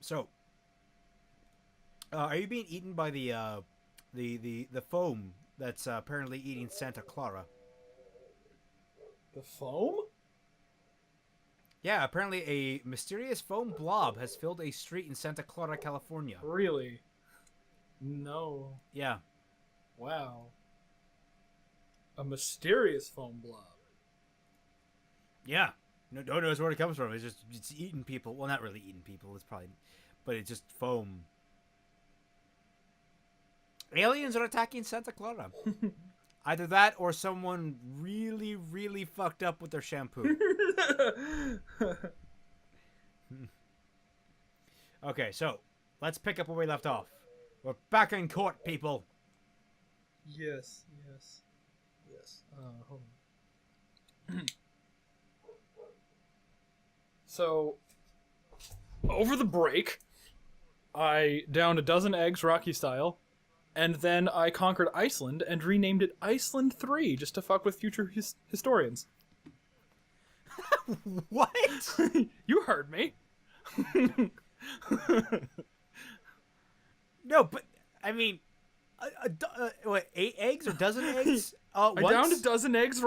So, are you being eaten by the foam that's apparently eating Santa Clara? The foam? Yeah, apparently a mysterious foam blob has filled a street in Santa Clara, California. Really? No. Yeah. Wow. A mysterious foam blob. Yeah. No one knows where it comes from. It's eating people. Well, not really eating people. It's probably, but it's just foam. Aliens are attacking Santa Clara. Either that or someone really, really fucked up with their shampoo. Okay, so let's pick up where we left off. We're back in court, people. Yes. Hold on. So, over the break, I downed a dozen eggs Rocky style, and then I conquered Iceland and renamed it Iceland 3 just to fuck with future historians. What? You heard me. No, but I mean, what, 8 eggs or dozen eggs? I downed a dozen eggs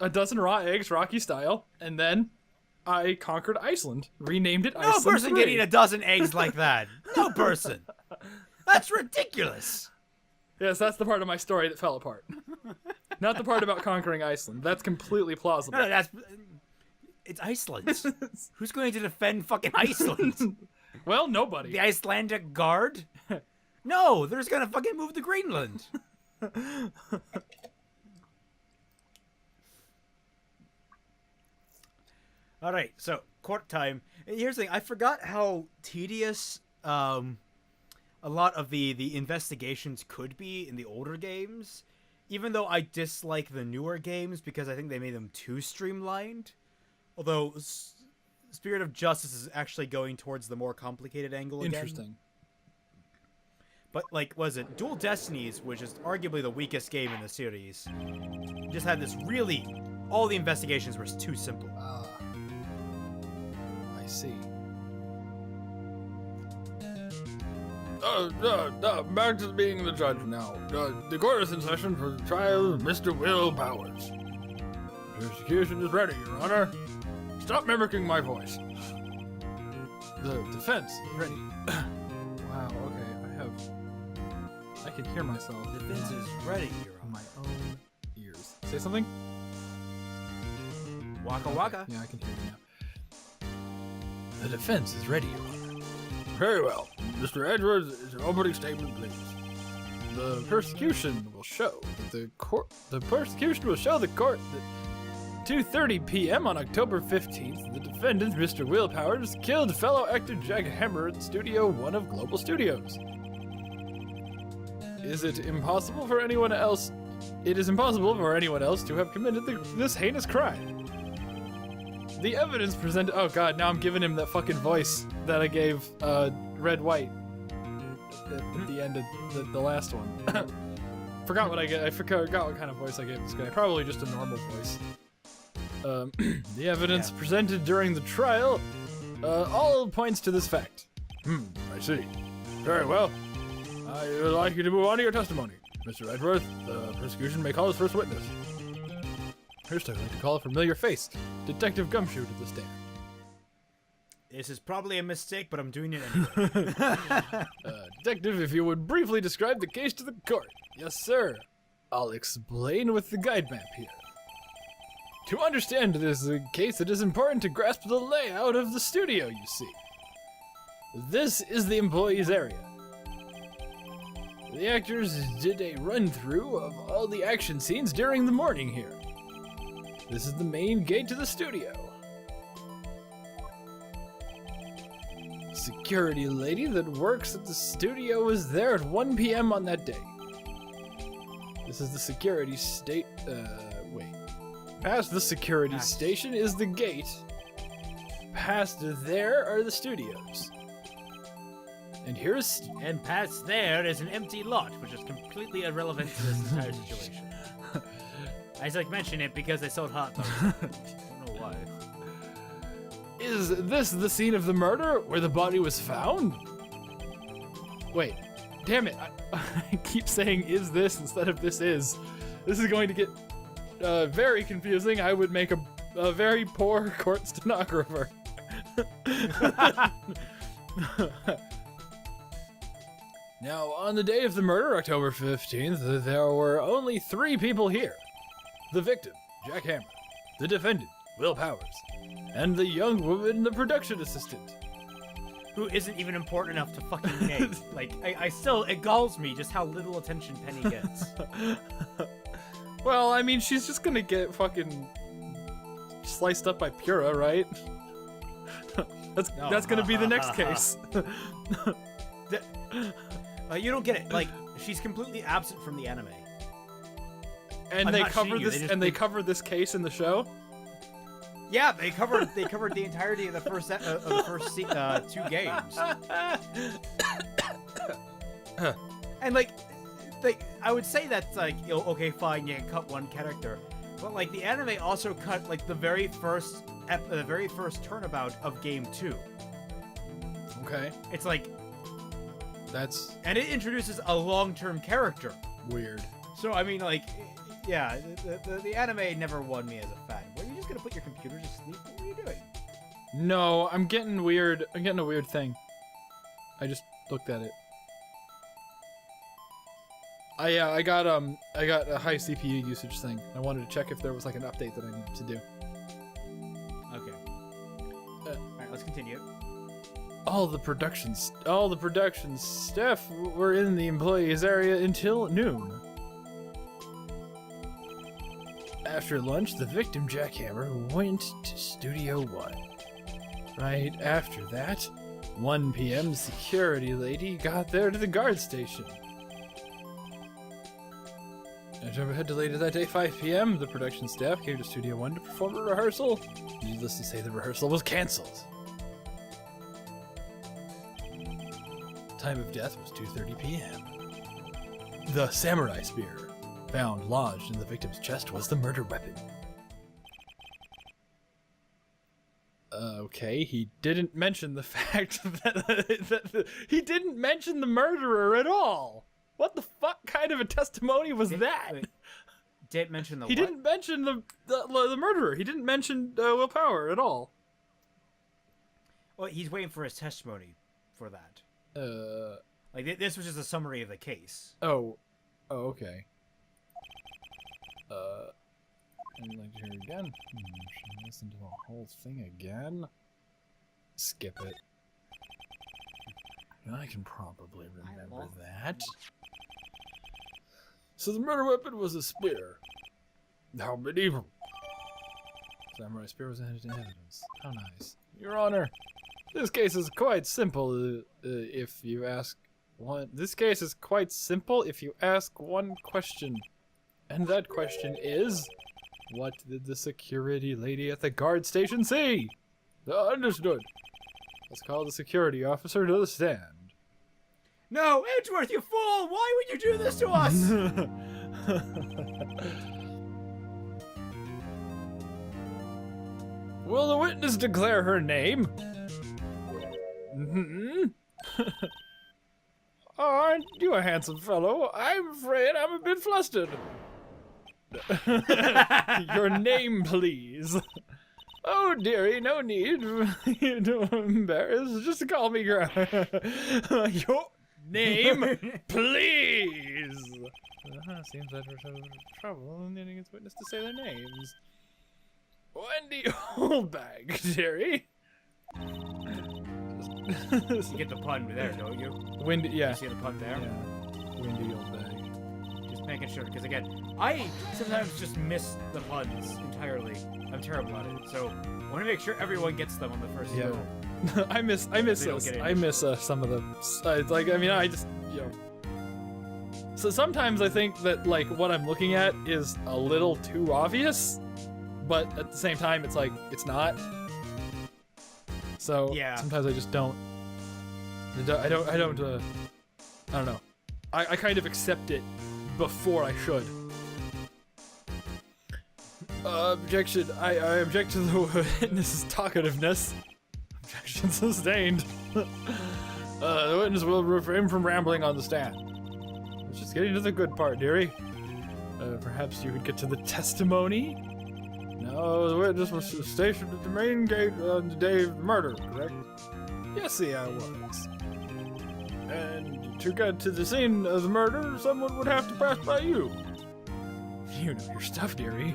a dozen raw eggs Rocky style, and then I conquered Iceland, renamed it Iceland 3. No person getting a dozen eggs like that. No person. That's ridiculous. Yes, that's the part of my story that fell apart. Not the part about conquering Iceland. That's completely plausible. No, it's Iceland. Who's going to defend fucking Iceland? Well, nobody. The Icelandic Guard? No, they're just gonna fucking move to Greenland. All right, so court time. Here's the thing: I forgot how tedious a lot of the investigations could be in the older games. Even though I dislike the newer games because I think they made them too streamlined. Although Spirit of Justice is actually going towards the more complicated angle again. Interesting. But, like, was it Dual Destinies, which is arguably the weakest game in the series, just had this really... All the investigations were too simple. I see. Back to being the judge now. The court is in session for the trial of Mr. Will Powers. Prosecution is ready, Your Honor. Stop mimicking my voice. The defense is ready. Wow, okay, I can hear myself. The defense is ready, Your on Honor. my own ears. Say something? Waka waka. Yeah, I can hear you now. The defense is ready, Your Honor. Very well. Mr. Edwards, is your opening statement, please. The prosecution will show that the court that 2:30 p.m. on October 15th, the defendant, Mr. Will Powers, killed fellow actor Jack Hammer at Studio 1 of Global Studios. It is impossible for anyone else to have committed this heinous crime. The evidence presented... Oh god, now I'm giving him that fucking voice that I gave Red White at the end of the last one. Forgot what I forgot what kind of voice I gave this guy. Probably just a normal voice. The evidence presented during the trial all points to this fact. I see. Very well. I would like you to move on to your testimony. Mr. Edworth, the prosecution may call his first witness. First, I'd like to call a familiar face, Detective Gumshoe, to the stand. This is probably a mistake, but I'm doing it anyway. Detective, if you would briefly describe the case to the court. Yes, sir. I'll explain with the guide map here. To understand this case, it is important to grasp the layout of the studio, you see. This is the employees' area. The actors did a run-through of all the action scenes during the morning here. This is the main gate to the studio. Security lady that works at the studio was there at 1 p.m. on that day. This is the security Past the security station is the gate. Past there are the studios. And past there is an empty lot, which is completely irrelevant to this entire situation. I just mention it because they sold hot dogs. I don't know why. Is this the scene of the murder where the body was found? Wait, damn it. I keep saying is this instead of this is. This is going to get very confusing. I would make a very poor court stenographer. Now, on the day of the murder, October 15th, there were only 3 people here. The victim, Jack Hammer, the defendant, Will Powers, and the young woman, the production assistant. Who isn't even important enough to fucking name. Like, I still, it galls me just how little attention Penny gets. Well, I mean, she's just gonna get fucking sliced up by Pura, right? That's gonna be the next case. You don't get it. Like, she's completely absent from the anime. And they cover this case in the show. Yeah, they covered the entirety of the first 2 games. And like, I would say that's like, okay, fine, you can cut one character, but like the anime also cut like the very first turnabout of game 2. Okay. It's like, and it introduces a long-term character. Weird. So I mean, like, yeah, the anime never won me as a fan. Were you just gonna put your computer to sleep? What were you doing? No, I'm getting a weird thing. I just looked at it. I got a high CPU usage thing. I wanted to check if there was like an update that I needed to do. Okay. Alright, let's continue. All the production staff were in the employees area until noon. After lunch, the victim, Jack Hammer, went to Studio 1. Right after that, 1 p.m. security lady got there to the guard station. And jump ahead to later that day, 5 p.m., the production staff came to Studio 1 to perform a rehearsal. Needless to say, the rehearsal was cancelled. Time of death was 2:30 p.m. The samurai spear found lodged in the victim's chest was the murder weapon. Okay, he didn't mention the fact that he didn't mention the murderer at all. What the fuck kind of a testimony was that? Didn't mention the He what? didn't mention the murderer. He didn't mention Will Power at all. Well, he's waiting for his testimony for that. Like, this was just a summary of the case. Oh, okay. I'd like to hear it again. Should I listen to the whole thing again? Skip it. I can probably remember that. So the murder weapon was a spear. How medieval. Samurai spear was added to evidence. How nice. Your Honor, this case is quite simple if you ask one. This case is quite simple if you ask one question. And that question is, what did the security lady at the guard station see? Understood. Let's call the security officer to the stand. No, Edgeworth, you fool! Why would you do this to us? Will the witness declare her name? Aren't you a handsome fellow? I'm afraid I'm a bit flustered. Your name, please. Oh, dearie, no need to embarrass. Just call me Your name, please. Seems that we're having trouble needing its witness to say their names. Wendy Oldbag, dearie. You get the pun there, don't you? Wendy, yeah. You see the pun there? Yeah. Wendy Oldbag. Just making sure, because again, I sometimes just miss the puns entirely. I'm terrible at it, so I want to make sure everyone gets them on the first go. I miss some of them. Like, I mean, I just, you know. So sometimes I think that, like, what I'm looking at is a little too obvious, but at the same time, it's like, it's not. So yeah. Sometimes I just don't. I don't know. I kind of accept it before I should. Objection. I object to the witness's talkativeness. Action sustained. The witness will refrain from rambling on the stand. Let's just get into the good part, dearie. Perhaps you could get to the testimony? No, the witness was stationed at the main gate on the day of the murder, correct? Yes, I was. And to get to the scene of the murder, someone would have to pass by you. You know your stuff, dearie.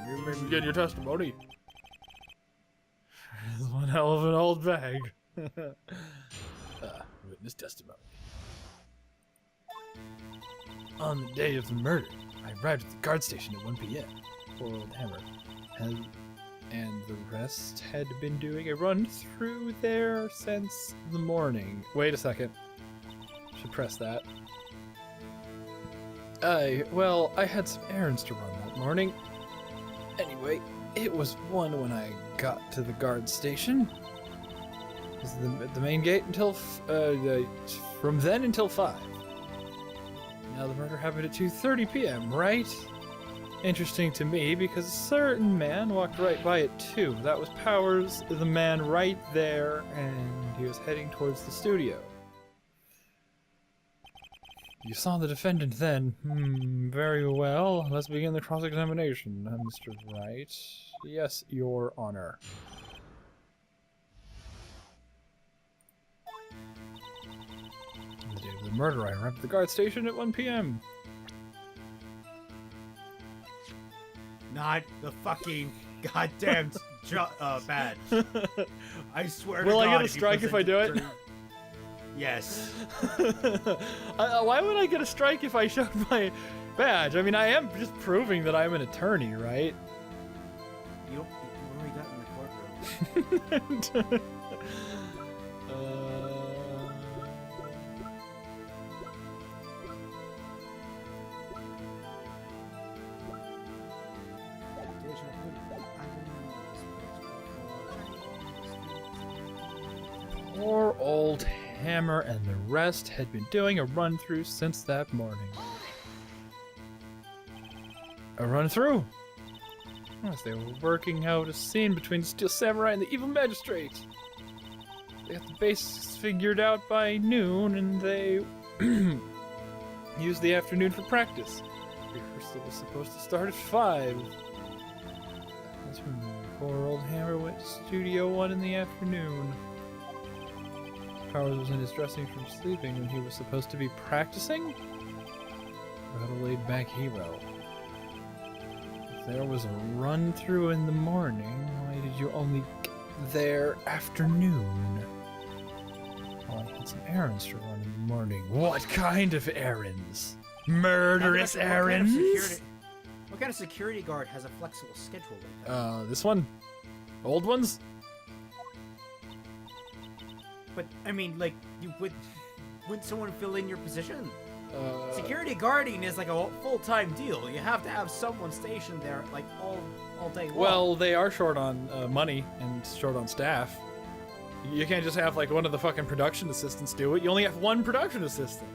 You made me get your testimony. It's one hell of an old bag. Witness testimony. On the day of the murder, I arrived at the guard station at 1 p.m. Poor old Hammer and the rest had been doing a run through there since the morning. Wait a second. Should press that. Well, I had some errands to run that morning. Anyway, it was 1 when I got to the guard station. It was the main gate until from then until 5. Now the murder happened at 2:30 p.m., right? Interesting to me because a certain man walked right by it too. That was Powers, the man right there, and he was heading towards the studio. You saw the defendant then. Very well. Let's begin the cross-examination, Mr. Wright. Yes, Your Honor. On the day of the murder, I arrived at the guard station at 1 p.m. Not the fucking goddamn badge. I swear to God. Will I get a strike if I do it? Yes. Why would I get a strike if I showed my badge? I mean, I am just proving that I'm an attorney, right? You already got in the courtroom. Poor old Hammer and the rest had been doing a run-through since that morning. A run-through? Yes, they were working out a scene between the Steel Samurai and the evil magistrate. They got the basics figured out by noon, and they used the afternoon for practice. Rehearsal was supposed to start at 5. That's when poor old Hammer went to Studio 1 in the afternoon. Powers was in his dressing room sleeping when he was supposed to be practicing? What a laid-back hero. If there was a run-through in the morning, why did you only get there afternoon? Well, I had some errands to run in the morning. What kind of errands? Murderous errands? What kind of security guard has a flexible schedule like that? This one? Old ones? But, I mean, like, wouldn't someone fill in your position? Security guarding is like a full-time deal. You have to have someone stationed there, like, all day long. Well, they are short on money and short on staff. You can't just have, like, one of the fucking production assistants do it. You only have one production assistant.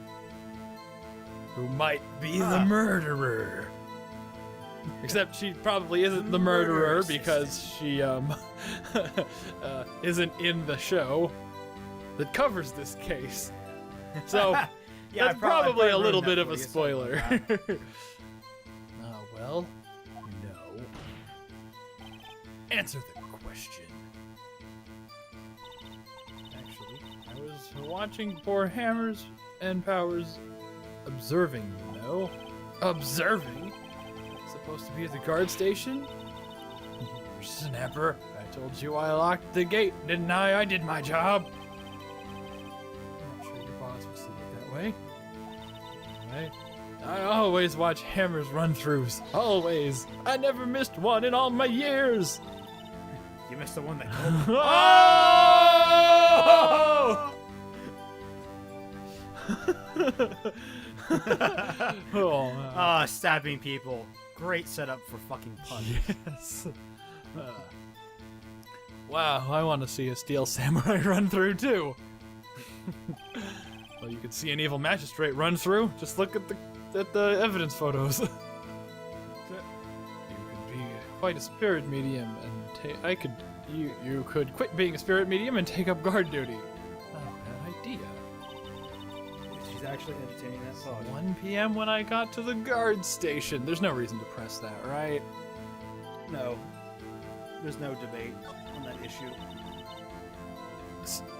Who might be the murderer. Except she probably isn't the murderer because she, isn't in the show that covers this case. So, yeah, that's probably a little bit of a spoiler. Well, no. Answer the question. Actually, I was watching poor Hammers and Powers observing, you know. Observing? Supposed to be at the guard station? Snapper, I told you I locked the gate, didn't I? I did my job. I'm not sure your boss would see it that way. Anyway, I always watch Hammer's run-throughs. Always. I never missed one in all my years. You missed the one that killed me. Oh, stabbing people. Great setup for fucking punch. Yes. Wow, I want to see a Steel Samurai run through too. Well, you could see an evil magistrate run through. Just look at the evidence photos. You could be quite a spirit medium, and I could you could quit being a spirit medium and take up guard duty. Not a bad idea. She's actually entertaining that thought. 1 p.m. when I got to the guard station. There's no reason to press that, right? No. There's no debate on that issue.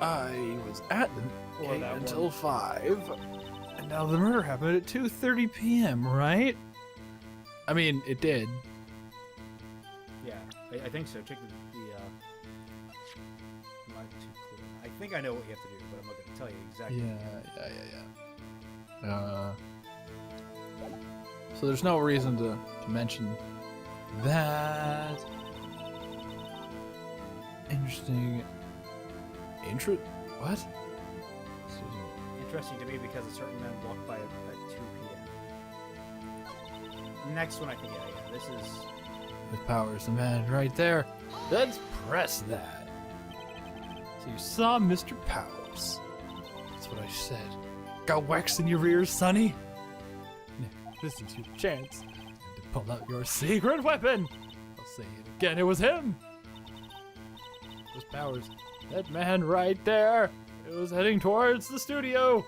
I was at the Or gate that until one. 5, and now the murder happened at 2:30 p.m., right? I mean, it did. Yeah, I think so. Check the not too clear. I think I know what you have to do, but I'm not going to tell you exactly. Yeah. So there's no reason to mention that. Interesting. What? Interesting to me because a certain man walked by at 2 p.m. Next one, I think, yeah, this is... With powers, the man right there. Let's press that. So you saw Mr. Powers. That's what I said. Got wax in your ears, Sonny? Now, this is your chance to pull out your secret weapon. I'll say it again, it was him. It was Powers. That man right there. It was heading towards the studio.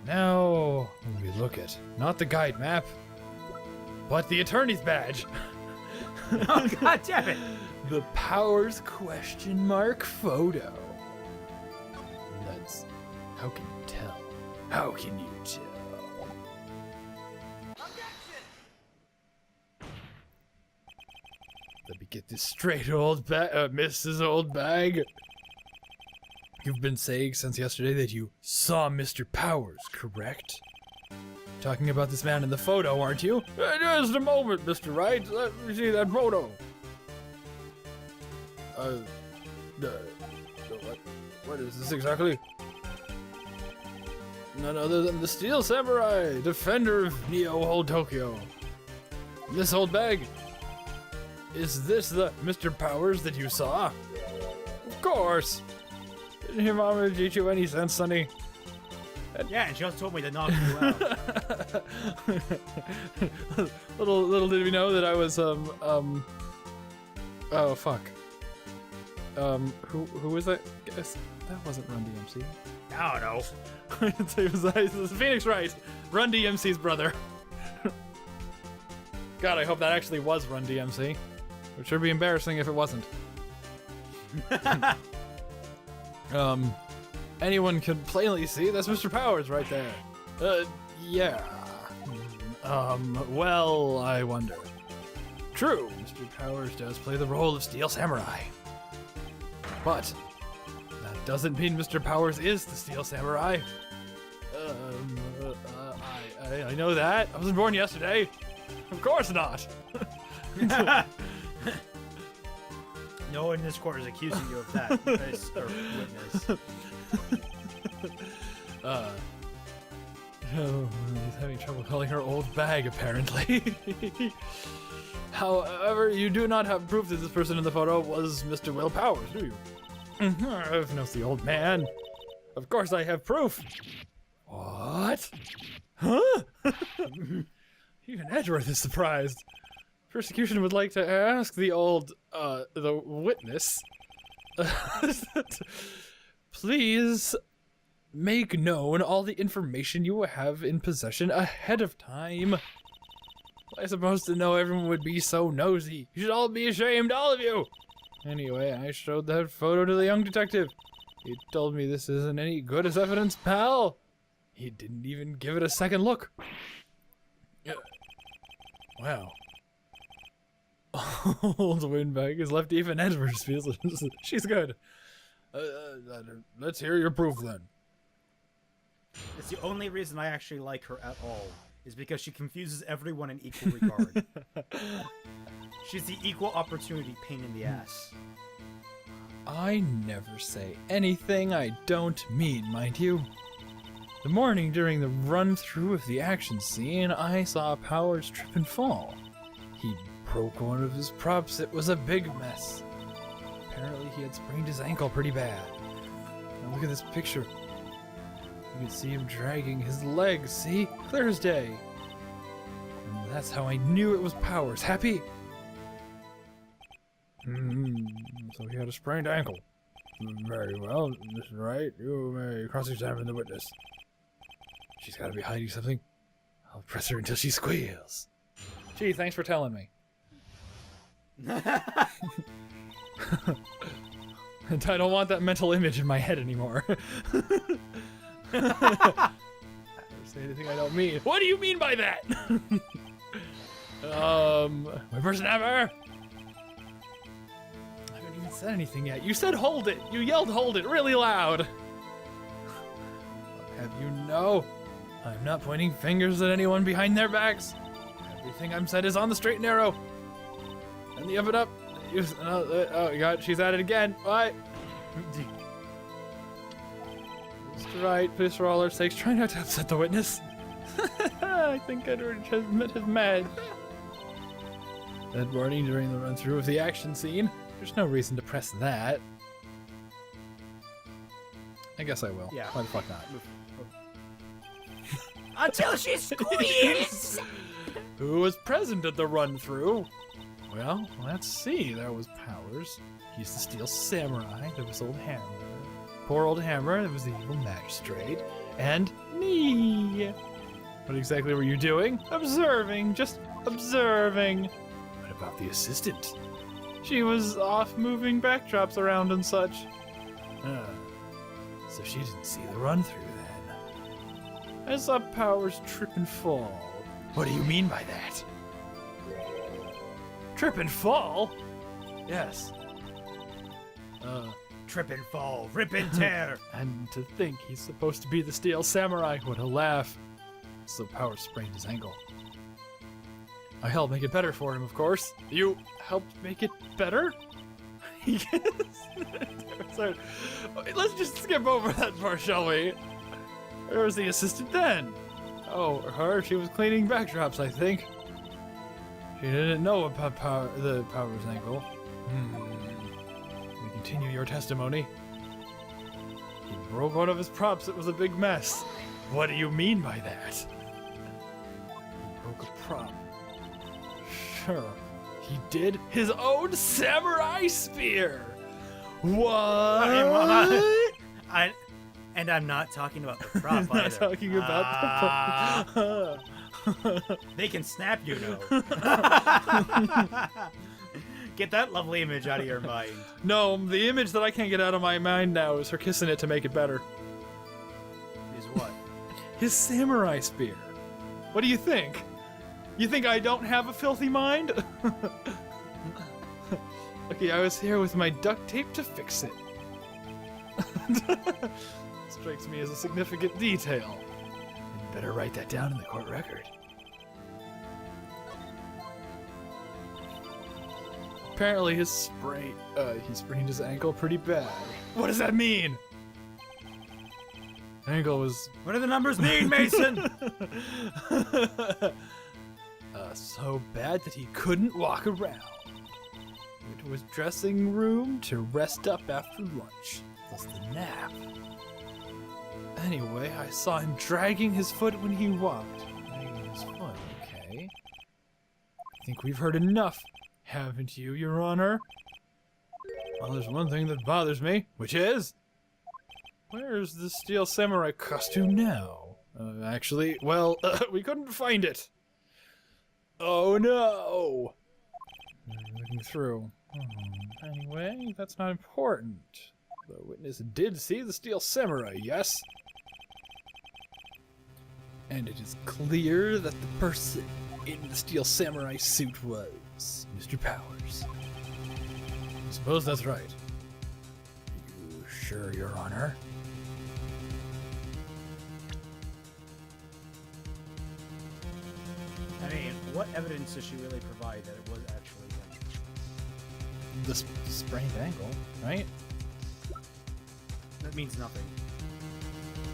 Now, we look at not the guide map, but the attorney's badge. Oh, God damn it! The Powers question mark photo. How can you tell? How can you tell? Let me get this straight, Mrs. Oldbag. You've been saying since yesterday that you saw Mr. Powers, correct? Talking about this man in the photo, aren't you? Just a moment, Mr. Wright. Let me see that photo. What is this exactly? None other than the Steel Samurai, defender of Neo-Old Tokyo. This old bag. Is this the Mr. Powers that you saw? Of course. Didn't your mama teach you any sense, Sonny? Yeah, and she also told me to knock you out. little did we know that I was oh fuck. Who was that? Guess that wasn't Run DMC. I don't know. it was Phoenix Wright, Run DMC's brother. God, I hope that actually was Run DMC. It would sure be embarrassing if it wasn't. Anyone could plainly see that's Mr. Powers right there. Yeah. Well, I wonder. True, Mr. Powers does play the role of Steel Samurai. But that doesn't mean Mr. Powers is the Steel Samurai. I know that. I wasn't born yesterday. Of course not. No one in this court is accusing you of that, or witness. Oh, he's having trouble calling her old bag, apparently. However, you do not have proof that this person in the photo was Mr. Will Powers, do you? I've known the old man. Of course I have proof. What? Huh? Even Edgeworth is surprised. Persecution would like to ask the witness. Please make known all the information you have in possession ahead of time. I supposed to know everyone would be so nosy. You should all be ashamed, all of you. Anyway, I showed that photo to the young detective. He told me this isn't any good as evidence, pal. He didn't even give it a second look. Wow. Old Windbag has left even Edwards feels she's good. Let's hear your proof then. It's the only reason I actually like her at all, is because she confuses everyone in equal regard. She's the equal opportunity pain in the ass. I never say anything I don't mean, mind you. The morning during the run-through of the action scene, I saw Powers trip and fall. He broke one of his props. It was a big mess. Apparently he had sprained his ankle pretty bad. Now look at this picture. You can see him dragging his legs, see? Clear as day. And that's how I knew it was Powers. Happy? So he had a sprained ankle. Very well, Mr. Wright. You may cross-examine the witness. She's got to be hiding something. I'll press her until she squeals. Gee, thanks for telling me. And I don't want that mental image in my head anymore. I don't say anything I don't mean. What do you mean by that? My person ever? I haven't even said anything yet. You said hold it. You yelled hold it really loud. I'll have you know, I'm not pointing fingers at anyone behind their backs. Everything I'm said is on the straight and narrow. And the up and up. Oh God, she's at it again. What? Mr. Wright, please for all our sakes, try not to upset the witness. I think I'd already met his match. That morning during the run-through of the action scene, there's no reason to press that. I guess I will. Yeah. Why the fuck not? Until she squeals! Who was present at the run-through? Well, let's see. There was Powers. He's the Steel Samurai. There was old Hammer. Poor old Hammer. There was the evil magistrate. And me. What exactly were you doing? Observing. Just observing. What about the assistant? She was off moving backdrops around and such. So she didn't see the run-through then. I saw Powers trip and fall. What do you mean by that? Trip and fall? Yes. Trip and fall, rip and tear. And to think he's supposed to be the Steel Samurai. What a laugh. So Powers sprained his ankle. I helped make it better for him, of course. You helped make it better? Yes. Sorry. Let's just skip over that part, shall we? Where was the assistant then? Oh, her? She was cleaning backdrops, I think. She didn't know about the Powers ankle. We continue your testimony. He broke one of his props. It was a big mess. What do you mean by that? He broke a prop. Sure, he did his own samurai spear. What? And I'm not talking about the prop I'm either. not talking about the prop. They can snap, you know. Get that lovely image out of your mind. No, the image that I can't get out of my mind now is her kissing it to make it better. Is what? His samurai spear. What do you think? You think I don't have a filthy mind? Okay, I was here with my duct tape to fix it. Strikes me as a significant detail. You better write that down in the court record. Apparently he sprained his ankle pretty bad. What does that mean? Ankle was... What do the numbers mean, Mason? So bad that he couldn't walk around. Went to his dressing room to rest up after lunch, plus the nap. Anyway, I saw him dragging his foot when he walked. Dragging his foot, okay. I think we've heard enough, haven't you, Your Honor? Well, there's one thing that bothers me, which is... Where's the Steel Samurai costume now? Actually, well, we couldn't find it. Oh no! Looking through. Anyway, that's not important. The witness did see the Steel Samurai, yes? And it is clear that the person in the Steel Samurai suit was Mr. Powers. I suppose that's right. You sure, Your Honor? I mean, what evidence does she really provide that it was actually him? The sprained ankle, right? That means nothing.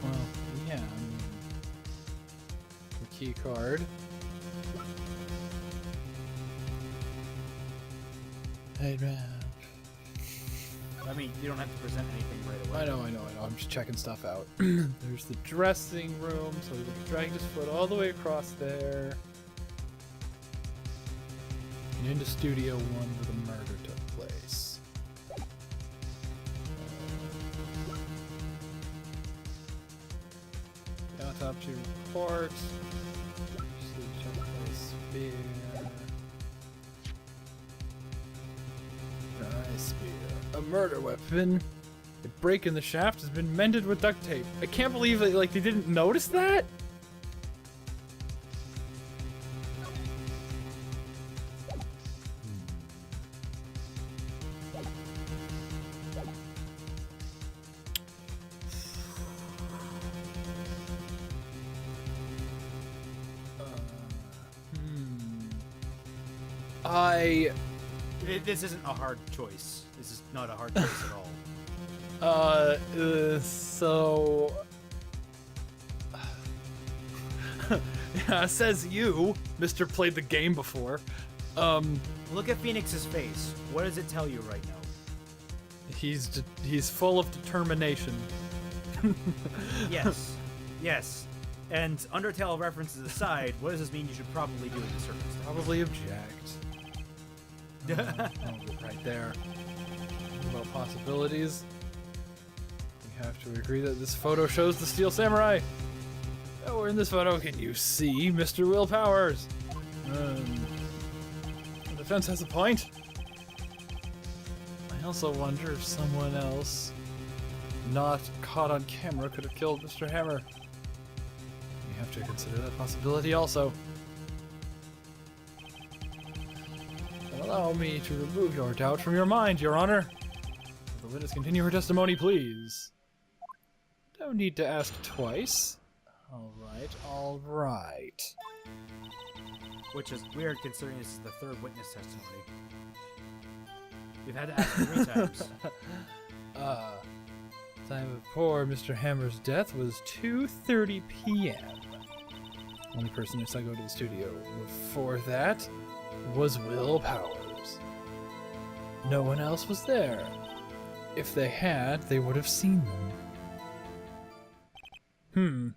Well, yeah. I mean, the key card. Hey, man. I mean, you don't have to present anything right away. I know. I'm just checking stuff out. There's the dressing room, so he would drag his foot all the way across there. And into Studio 1 where the murder took place. autopsy report. Spear. Nice spear. A murder weapon. A break in the shaft has been mended with duct tape. I can't believe that, like, they didn't notice that. This isn't a hard choice. This is not a hard choice at all. So... yeah, says you, Mr. Played the game before. Look at Phoenix's face. What does it tell you right now? He's full of determination. Yes. Yes. And Undertale references aside, what does this mean you should probably do in this circumstance? Probably object. Right there. About possibilities. We have to agree that this photo shows the Steel Samurai. Oh, in this photo, can you see Mr. Will Powers? The defense has a point. I also wonder if someone else, not caught on camera, could have killed Mr. Hammer. We have to consider that possibility also. Allow me to remove your doubt from your mind, Your Honor. Will the witness continue her testimony, please? Don't need to ask twice. All right. Which is weird considering this is the third witness testimony. You've had to ask 3 times. Time of poor Mr. Hammer's death was 2:30 p.m. Only person who saw go to the studio before that was Will Powers. No one else was there. If they had, they would have seen them.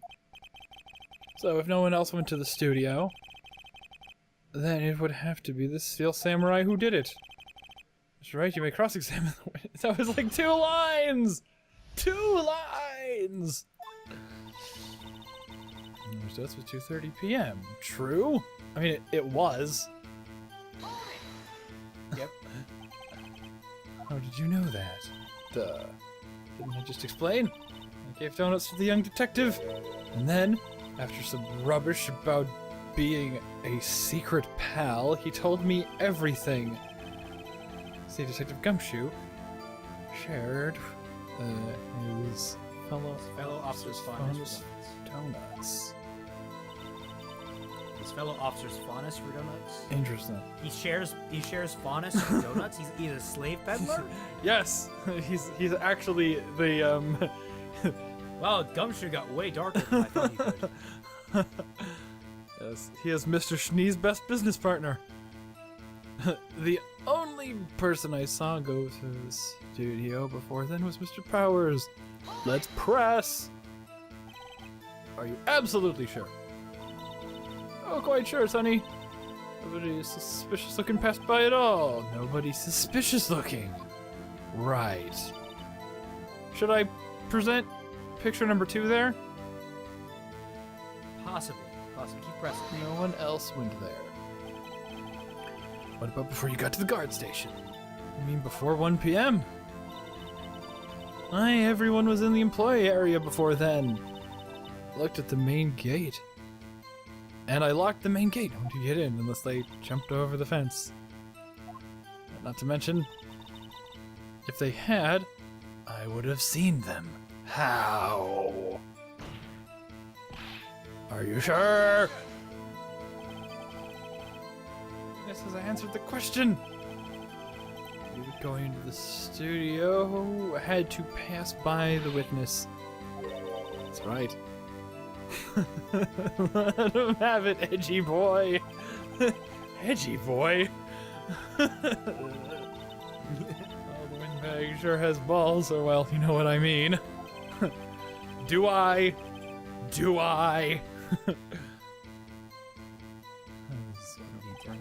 So if no one else went to the studio, then it would have to be the Steel Samurai who did it. Mr. Wright, you may cross-examine the witness. That was like 2 lines! 2 lines! His death was 2:30 p.m. True? I mean, it was. Yep. How did you know that? Duh. Didn't I just explain? I gave donuts to the young detective, and then, after some rubbish about being a secret pal, he told me everything. See, Detective Gumshoe shared his fellow officer's fondness for donuts. His fellow officer's fondness for donuts. Interesting. He shares fondness for donuts. He's a slave peddler. Yes, he's actually the Wow, Gumshoe got way darker than I thought he could. Yes, he is Mr. Schnee's best business partner. The only person I saw go to the studio before then was Mr. Powers. Let's press. Are you absolutely sure? Oh, quite sure, Sonny. Nobody suspicious looking passed by at all. Nobody suspicious looking. Right. Should I present picture number 2 there? Possibly. Keep pressing. No one else went there. What about before you got to the guard station? You mean before 1 p.m.? Aye, everyone was in the employee area before then. Looked at the main gate. And I locked the main gate. How to get in unless they jumped over the fence. Not to mention, if they had, I would have seen them. How? Are you sure? Yes, as I answered the question. You going into the studio had to pass by the witness. That's right. Let him have it, edgy boy. Edgy boy. Oh, the windbag sure has balls, or well, you know what I mean. Do I? Do I?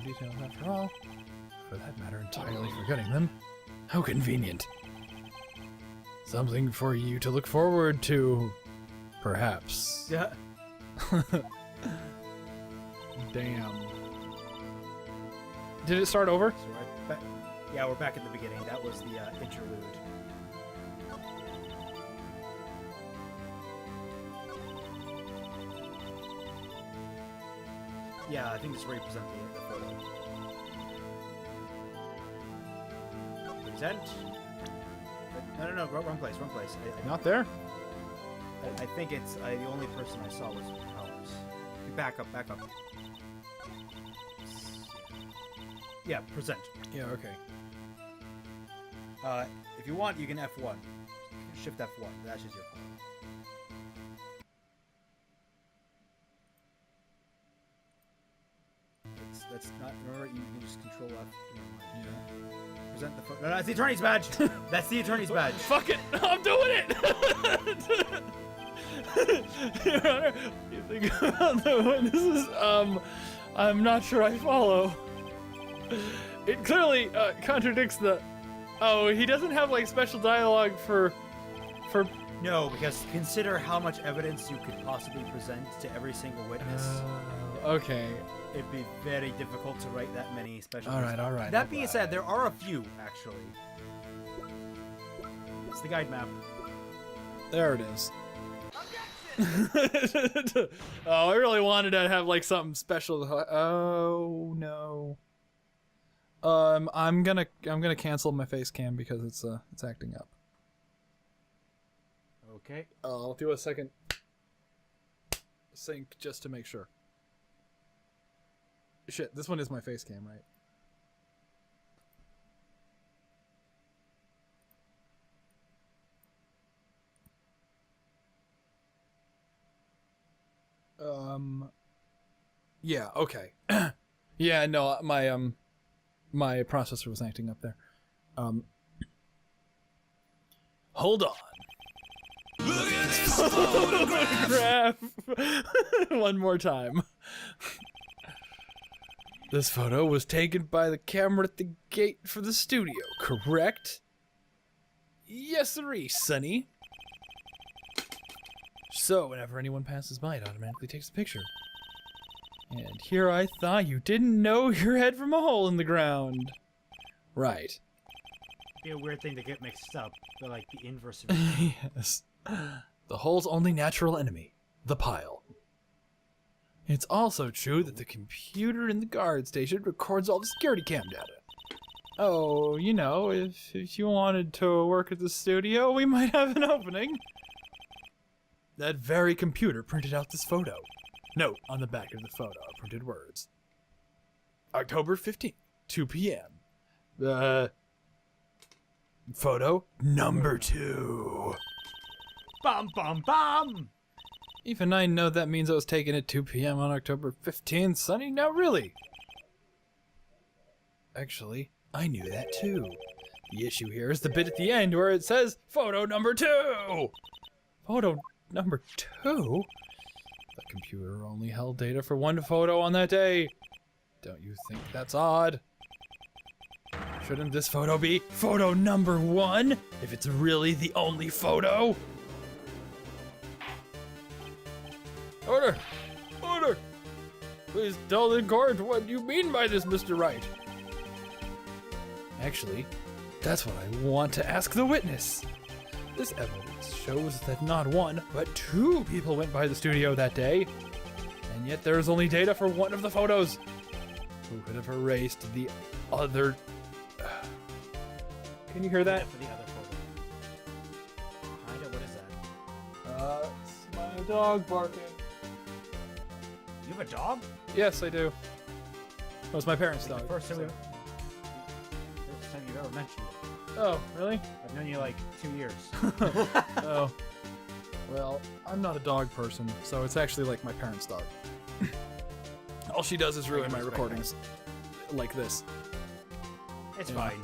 Details after all. For that matter, entirely forgetting them. How convenient. Something for you to look forward to, perhaps. Yeah. Damn. Did it start over? So yeah, we're back at the beginning. That was the interlude. Yeah, I think this is where you present the photo. Present? No, wrong place. Not there? I think it's the only person I saw was ours. Back up. Yeah, present. Yeah, okay. If you want, you can F1. Shift F1. That's just your phone. That's not. Remember, you can just Control F. Yeah. Present the photo. No, that's the attorney's badge. That's the attorney's badge. Fuck it! I'm doing it! Your Honor, you think about the witnesses? I'm not sure I follow. It clearly contradicts the. Oh, he doesn't have like special dialogue for. No, because consider how much evidence you could possibly present to every single witness. Okay. It'd be very difficult to write that many special. All right. That being said, there are a few actually. It's the guide map. There it is. Oh, I really wanted to have like something special. Oh no. I'm gonna cancel my face cam because it's acting up. Okay. I'll do a second sync just to make sure. Shit, this one is my face cam, right? Yeah, okay. Yeah, no, my processor was acting up there. Hold on. Look at this photograph. One more time. This photo was taken by the camera at the gate for the studio, correct? Yes, sirree, Sonny. So, whenever anyone passes by, it automatically takes a picture. And here I thought you didn't know your head from a hole in the ground. Right. Be a weird thing to get mixed up, but like the inverse of it. Yes. The hole's only natural enemy, the pile. It's also true that the computer in the guard station records all the security cam data. Oh, you know, if you wanted to work at the studio, we might have an opening. That very computer printed out this photo. Note on the back of the photo are printed words. October 15th, 2 p.m. Photo number 2. Bum bum bum! Even I know that means I was taken at 2 p.m. on October 15th, Sonny. Now really? Actually, I knew that too. The issue here is the bit at the end where it says photo number 2. Photo number 2? The computer only held data for one photo on that day. Don't you think that's odd? Shouldn't this photo be photo number 1 if it's really the only photo? Order! Order! Please tell the court what you mean by this, Mr. Wright. Actually, that's what I want to ask the witness. This evidence shows that not one, but 2 people went by the studio that day. And yet there is only data for one of the photos. Who could have erased the other... Can you hear that? For the other photo. Kinda, what is that? It's my dog barking. You have a dog? Yes, I do. It was my parents' dog. First time you've ever mentioned it. Oh, really? I've known you like 2 years. Oh. Well, I'm not a dog person, so it's actually like my parents' dog. All she does is ruin my recordings. Like this. It's Yeah. fine.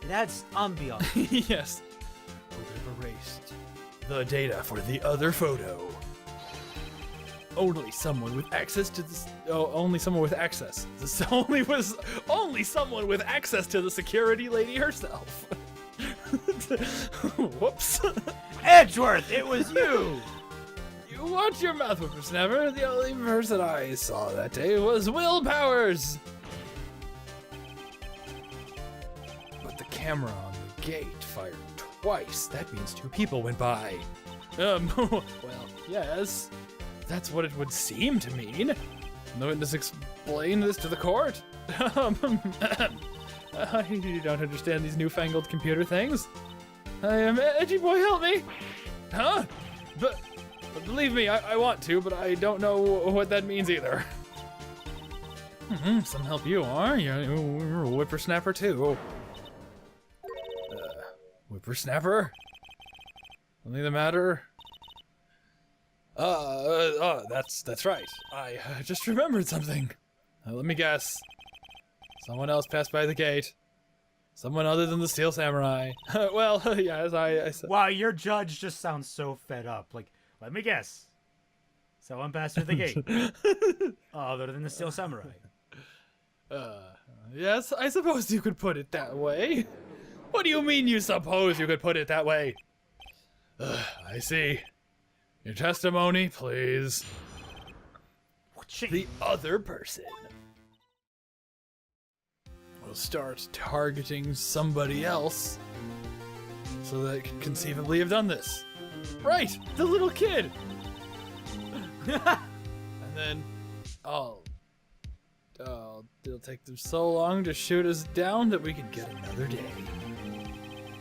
It adds ambiance. Yes. Who could have erased the data for the other photo? Only someone with access to this. Oh, only someone with access. This only someone with access to the security lady herself. Whoops. Edgeworth, it was you! You watch your mouth, whippersnapper. The only person I saw that day was Will Powers. But the camera on the gate fired twice. That means 2 people went by. Well, yes. That's what it would seem to mean. The witness explained this to the court. You don't understand these newfangled computer things. I am edgy boy, help me. Huh? But believe me, I want to, but I don't know what that means either. Some help you are. You're a whippersnapper too. Whippersnapper? Something the matter? That's right. I just remembered something. Let me guess. Someone else passed by the gate. Someone other than the Steel Samurai. Well, yes, I said. Wow, your judge just sounds so fed up. Like, let me guess. Someone passed through the gate. Other than the Steel Samurai. Yes, I suppose you could put it that way. What do you mean you suppose you could put it that way? I see. Your testimony, please. The other person will start targeting somebody else so that it could conceivably have done this. Right, the little kid. And then, it'll take them so long to shoot us down that we could get another day.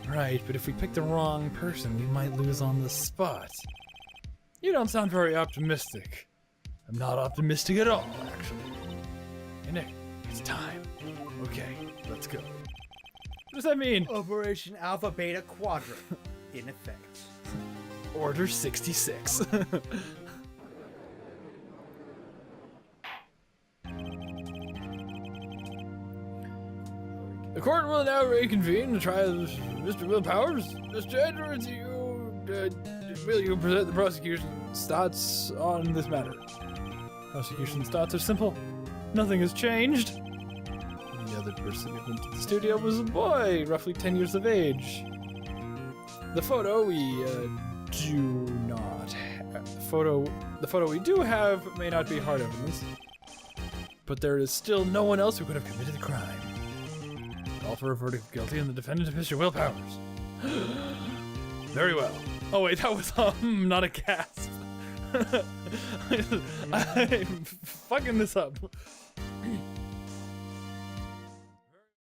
Right, but if we pick the wrong person, we might lose on the spot. You don't sound very optimistic. I'm not optimistic at all, actually. Hey, Nick, it's time. Okay, let's go. What does that mean? Operation Alpha Beta Quadrant, in effect. Order 66. The court will now reconvene to try Mr. Will Powers. Mr. Edwards, will you present the prosecution's thoughts on this matter? Prosecution's thoughts are simple. Nothing has changed. The other person who went to the studio was a boy, roughly 10 years of age. The photo we do not have. The photo we do have may not be hard evidence, but there is still no one else who could have committed the crime. Call for a verdict of guilty on the defendant of Mr. Will Powers. Very well. Oh wait, that was not a gasp. I'm fucking this up.